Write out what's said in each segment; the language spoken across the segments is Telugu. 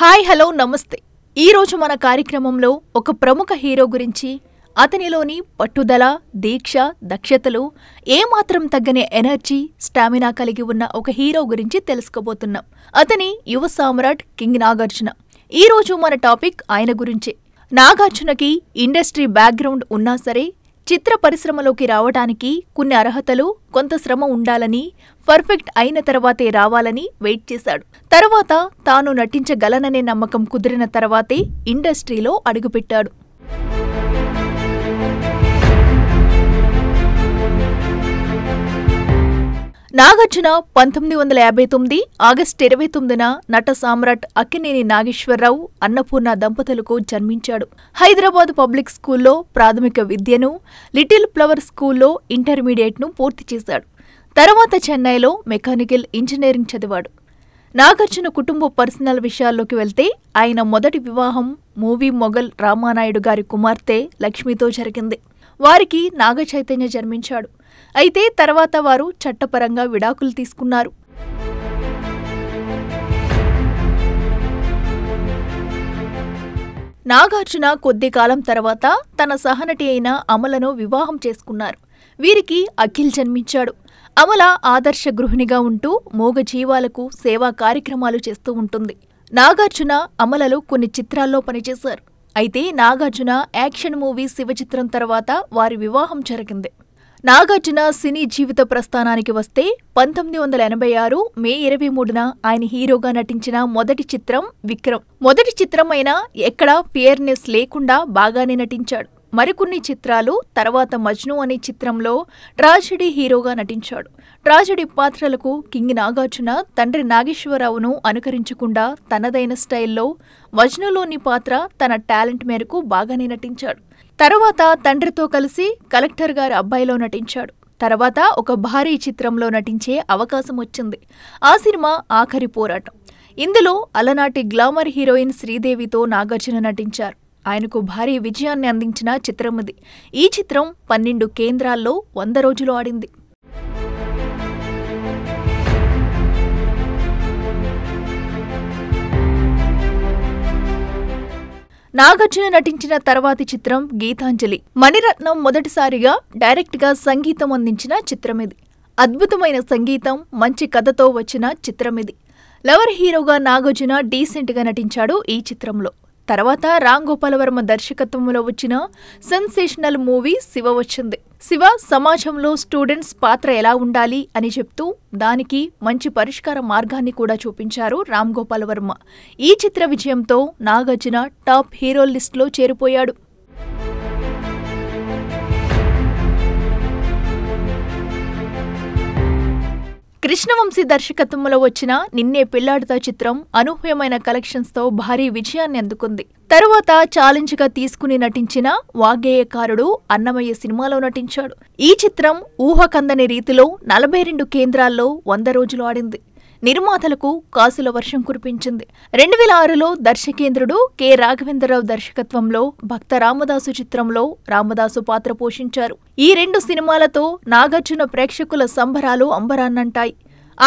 హాయ్ హలో నమస్తే. ఈరోజు మన కార్యక్రమంలో ఒక ప్రముఖ హీరో గురించి, అతనిలోని పట్టుదల, దీక్ష, దక్షతలు, ఏమాత్రం తగ్గని ఎనర్జీ, స్టామినా కలిగి ఉన్న ఒక హీరో గురించి తెలుసుకోబోతున్నాం. అతని యువ సామ్రాట్ కింగ్ నాగార్జున. ఈరోజు మన టాపిక్ ఆయన గురించే. నాగార్జునకి ఇండస్ట్రీ బ్యాక్గ్రౌండ్ ఉన్నా సరే, చిత్ర పరిశ్రమలోకి రావడానికి కొన్ని అర్హతలు, కొంత శ్రమ ఉండాలని, పర్ఫెక్ట్ అయిన తర్వాతే రావాలని వెయిట్ చేశాడు. తర్వాత తాను నటించగలననే నమ్మకం కుదిరిన తర్వాతే ఇండస్ట్రీలో అడుగుపెట్టాడు. నాగార్జున 1959 ఆగస్టు 29న నట సామ్రాట్ అక్కినేని నాగేశ్వరరావు, అన్నపూర్ణ దంపతులకు జన్మించాడు. హైదరాబాద్ పబ్లిక్ స్కూల్లో ప్రాథమిక విద్యను, లిటిల్ ఫ్లవర్ స్కూల్లో ఇంటర్మీడియట్ను పూర్తి చేశాడు. తర్వాత చెన్నైలో మెకానికల్ ఇంజనీరింగ్ చదివాడు. నాగార్జున కుటుంబ పర్సనల్ విషయాల్లోకి వెళ్తే, ఆయన మొదటి వివాహం మూవీ మొగల్ రామానాయుడు గారి కుమార్తె లక్ష్మితో జరిగింది. వారికి నాగచైతన్య జన్మించాడు. అయితే తర్వాత వారు చట్టపరంగా విడాకులు తీసుకున్నారు. నాగార్జున కొద్ది కాలం తర్వాత తన సహనటి అయిన అమలను వివాహం చేసుకున్నారు. వీరికి అఖిల్ జన్మించాడు. అమల ఆదర్శ గృహిణిగా ఉంటూ మూగజీవాలకు సేవా కార్యక్రమాలు చేస్తూ ఉంటుంది. నాగార్జున, అమలలు కొన్ని చిత్రాల్లో పనిచేశారు. అయితే నాగార్జున యాక్షన్ మూవీ శివ చిత్రం తర్వాత వారి వివాహం జరిగింది. నాగార్జున సినీ జీవిత ప్రస్థానానికి వస్తే 1986 మే 23న ఆయన హీరోగా నటించిన మొదటి చిత్రం విక్రమ్. మొదటి చిత్రం అయినా ఎక్కడా ఫియర్నెస్ లేకుండా బాగానే నటించాడు. మరికొన్ని చిత్రాలు తర్వాత మజ్ను అనే చిత్రంలో ట్రాజెడీ హీరోగా నటించాడు. ట్రాజెడీ పాత్రలకు కింగ్ నాగార్జున తండ్రి నాగేశ్వరరావును అనుకరించకుండా తనదైన స్టైల్లో మజ్నులోని పాత్ర తన టాలెంట్ మేరకు బాగానే నటించాడు. తర్వాత తండ్రితో కలిసి కలెక్టర్ గారి అబ్బాయిలో నటించాడు. తర్వాత ఒక భారీ చిత్రంలో నటించే అవకాశం వచ్చింది. ఆ సినిమా ఆఖరి పోరాటం. ఇందులో అలనాటి గ్లామర్ హీరోయిన్ శ్రీదేవితో నాగార్జున నటించారు. ఆయనకు భారీ విజయాన్ని అందించిన చిత్రం ఇది. ఈ చిత్రం 12 కేంద్రాల్లో 100 రోజులు ఆడింది. నాగార్జున నటించిన తర్వాతి చిత్రం గీతాంజలి. మణిరత్నం మొదటిసారిగా డైరెక్ట్గా సంగీతం అందించిన చిత్రమిది. అద్భుతమైన సంగీతం, మంచి కథతో వచ్చిన చిత్రమిది. లవర్ హీరోగా నాగార్జున డీసెంట్గా నటించాడు ఈ చిత్రంలో. తర్వాత రామ్ గోపాల్ వర్మ దర్శకత్వంలో వచ్చిన సెన్సేషనల్ మూవీ శివ వచ్చింది. శివ సమాజంలో స్టూడెంట్స్ పాత్ర ఎలా ఉండాలి అని చెప్తూ దానికి మంచి పరిష్కార మార్గాన్ని కూడా చూపించారు రామ్ గోపాల్ వర్మ. ఈ చిత్ర విజయంతో నాగార్జున టాప్ హీరో లిస్టులో చేరిపోయాడు. కృష్ణవంశీ దర్శకత్వంలో వచ్చిన నిన్నే పెళ్లాడుతా చిత్రం అనూహ్యమైన కలెక్షన్స్తో భారీ విజయాన్ని అందుకుంది. తరువాత ఛాలెంజ్గా తీసుకుని నటించిన వాగ్గేయకారుడు అన్నమయ్య సినిమాలో నటించాడు. ఈ చిత్రం ఊహకందని రీతిలో 42 కేంద్రాల్లో 100 రోజులు ఆడింది. నిర్మాతలకు కాసుల వర్షం కురిపించింది. 2006లో దర్శకేంద్రుడు కె రాఘవేంద్రరావు దర్శకత్వంలో భక్త రామదాసు చిత్రంలో రామదాసు పాత్ర పోషించారు. ఈ 2 సినిమాలతో నాగార్జున ప్రేక్షకుల సంబరాలు అంబరాన్నంటాయి.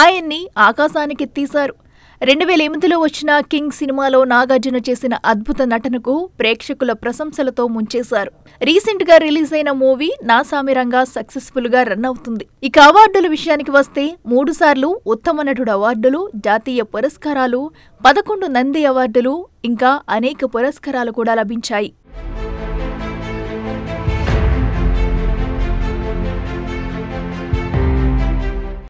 ఆయన్ని ఆకాశానికి తీశారు. 2008లో వచ్చిన కింగ్ సినిమాలో నాగార్జున చేసిన అద్భుత నటనకు ప్రేక్షకుల ప్రశంసలతో ముంచేశారు. రీసెంట్గా రిలీజ్ అయిన మూవీ నా సామిరంగా సక్సెస్ఫుల్ గా రన్ అవుతుంది. ఇక అవార్డుల విషయానికి వస్తే 3 సార్లు ఉత్తమ నటుడు అవార్డులు, జాతీయ పురస్కారాలు, 11 నంది అవార్డులు, ఇంకా అనేక పురస్కారాలు కూడా లభించాయి.